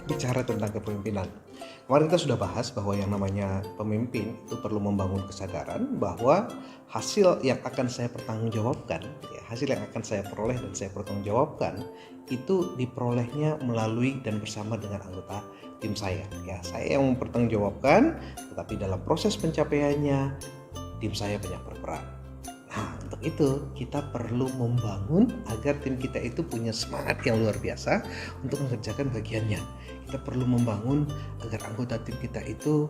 Bicara tentang kepemimpinan. Kemarin kita sudah bahas bahwa yang namanya pemimpin itu perlu membangun kesadaran bahwa hasil yang akan saya pertanggungjawabkan, ya, hasil yang akan saya peroleh dan saya pertanggungjawabkan itu diperolehnya melalui dan bersama dengan anggota tim saya. Ya, saya yang mempertanggungjawabkan, tetapi dalam proses pencapaiannya tim saya banyak berperan. Nah, untuk itu kita perlu membangun agar tim kita itu punya semangat yang luar biasa untuk mengerjakan bagiannya. Kita perlu membangun agar anggota tim kita itu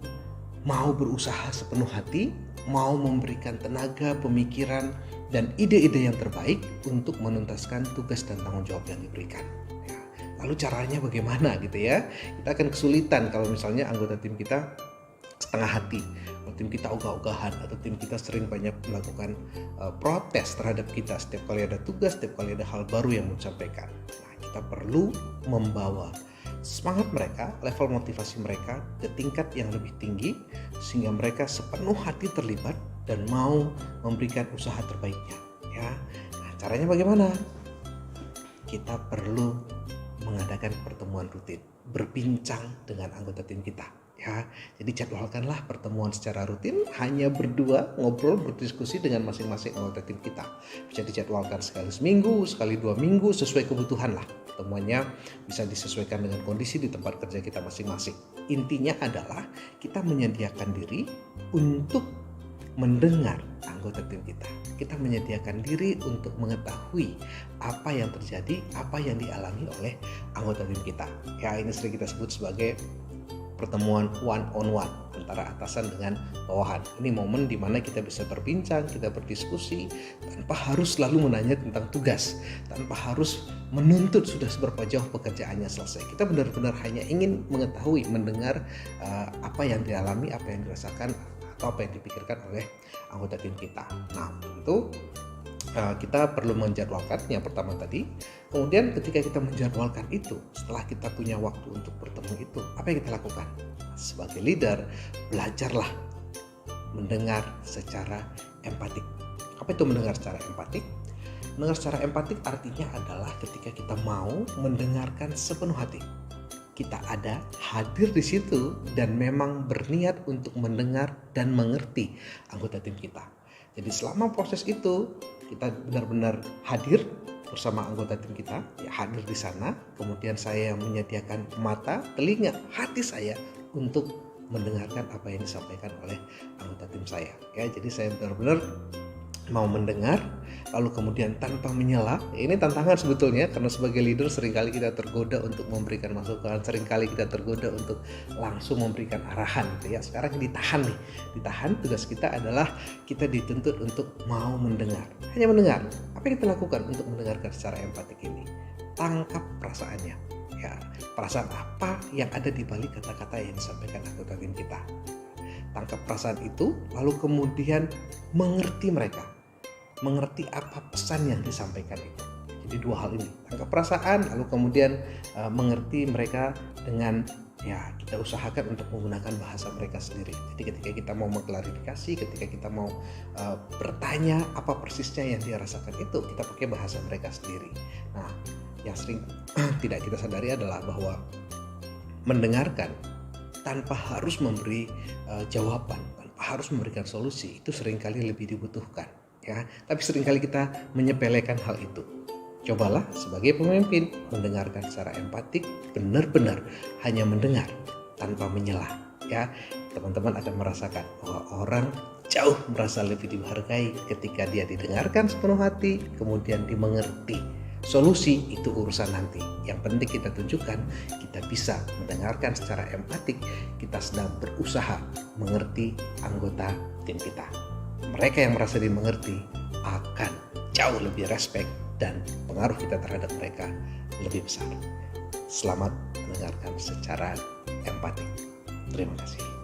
mau berusaha sepenuh hati, mau memberikan tenaga, pemikiran, dan ide-ide yang terbaik untuk menuntaskan tugas dan tanggung jawab yang diberikan. Ya, lalu caranya bagaimana gitu ya? Kita akan kesulitan kalau misalnya anggota tim kita setengah hati, kalau tim kita ogah-ogahan, atau tim kita sering banyak melakukan protes terhadap kita setiap kali ada tugas, setiap kali ada hal baru yang mau disampaikan. Nah, kita perlu membawa semangat mereka, level motivasi mereka ke tingkat yang lebih tinggi sehingga mereka sepenuh hati terlibat dan mau memberikan usaha terbaiknya. Ya, nah, caranya bagaimana? Kita perlu mengadakan pertemuan rutin, berbincang dengan anggota tim kita. Ya, jadi jadwalkanlah pertemuan secara rutin, hanya berdua ngobrol berdiskusi dengan masing-masing anggota tim kita. Bisa dijadwalkan sekali seminggu, sekali 2 minggu, sesuai kebutuhan lah. Pertemuannya bisa disesuaikan dengan kondisi di tempat kerja kita masing-masing. Intinya adalah kita menyediakan diri untuk mendengar anggota tim kita. Kita menyediakan diri untuk mengetahui apa yang terjadi, apa yang dialami oleh anggota tim kita. Ya, ini sering kita sebut sebagai pertemuan one on one antara atasan dengan bawahan. Ini momen di mana kita bisa berbincang, kita berdiskusi tanpa harus selalu menanya tentang tugas, tanpa harus menuntut sudah seberapa jauh pekerjaannya selesai. Kita benar-benar hanya ingin mengetahui, mendengar apa yang dialami, apa yang dirasakan, atau apa yang dipikirkan oleh anggota tim kita. Nah, itu kita perlu menjadwalkan yang pertama tadi. Kemudian ketika kita menjadwalkan itu, setelah kita punya waktu untuk bertemu itu, apa yang kita lakukan? Sebagai leader, belajarlah mendengar secara empatik. Apa itu mendengar secara empatik? Mendengar secara empatik artinya adalah ketika kita mau mendengarkan sepenuh hati. Kita ada, hadir di situ, dan memang berniat untuk mendengar dan mengerti anggota tim kita. Jadi selama proses itu kita benar-benar hadir bersama anggota tim kita, ya, hadir di sana. Kemudian saya menyediakan mata, telinga, hati saya untuk mendengarkan apa yang disampaikan oleh anggota tim saya. Ya, jadi saya benar-benar mau mendengar, lalu kemudian tanpa menyela. Ini tantangan sebetulnya, karena sebagai leader seringkali kita tergoda untuk memberikan masukan, seringkali kita tergoda untuk langsung memberikan arahan gitu ya. Sekarang ditahan nih, ditahan. Tugas kita adalah kita dituntut untuk mau mendengar, hanya mendengar. Apa yang kita lakukan untuk mendengarkan secara empatik ini? Tangkap perasaannya, ya, perasaan apa yang ada di balik kata-kata yang disampaikan anggota tim kita. Tangkap perasaan itu, lalu kemudian mengerti mereka, mengerti apa pesan yang disampaikan itu. Jadi dua hal ini, tangkap perasaan, lalu kemudian mengerti mereka dengan, ya, kita usahakan untuk menggunakan bahasa mereka sendiri. Jadi ketika kita mau mengklarifikasi, ketika kita mau bertanya apa persisnya yang dia rasakan itu, kita pakai bahasa mereka sendiri. Nah, yang sering tidak kita sadari adalah bahwa mendengarkan tanpa harus memberi jawaban, tanpa harus memberikan solusi, itu seringkali lebih dibutuhkan. Ya, tapi seringkali kita menyepelekan hal itu. Cobalah sebagai pemimpin mendengarkan secara empatik, benar-benar hanya mendengar tanpa menyela. Ya, teman-teman akan merasakan bahwa orang jauh merasa lebih dihargai ketika dia didengarkan sepenuh hati, kemudian dimengerti. Solusi itu urusan nanti. Yang penting kita tunjukkan kita bisa mendengarkan secara empatik, kita sedang berusaha mengerti anggota tim kita. Mereka yang merasa dimengerti akan jauh lebih respect dan pengaruh kita terhadap mereka lebih besar. Selamat mendengarkan secara empatik. Terima kasih.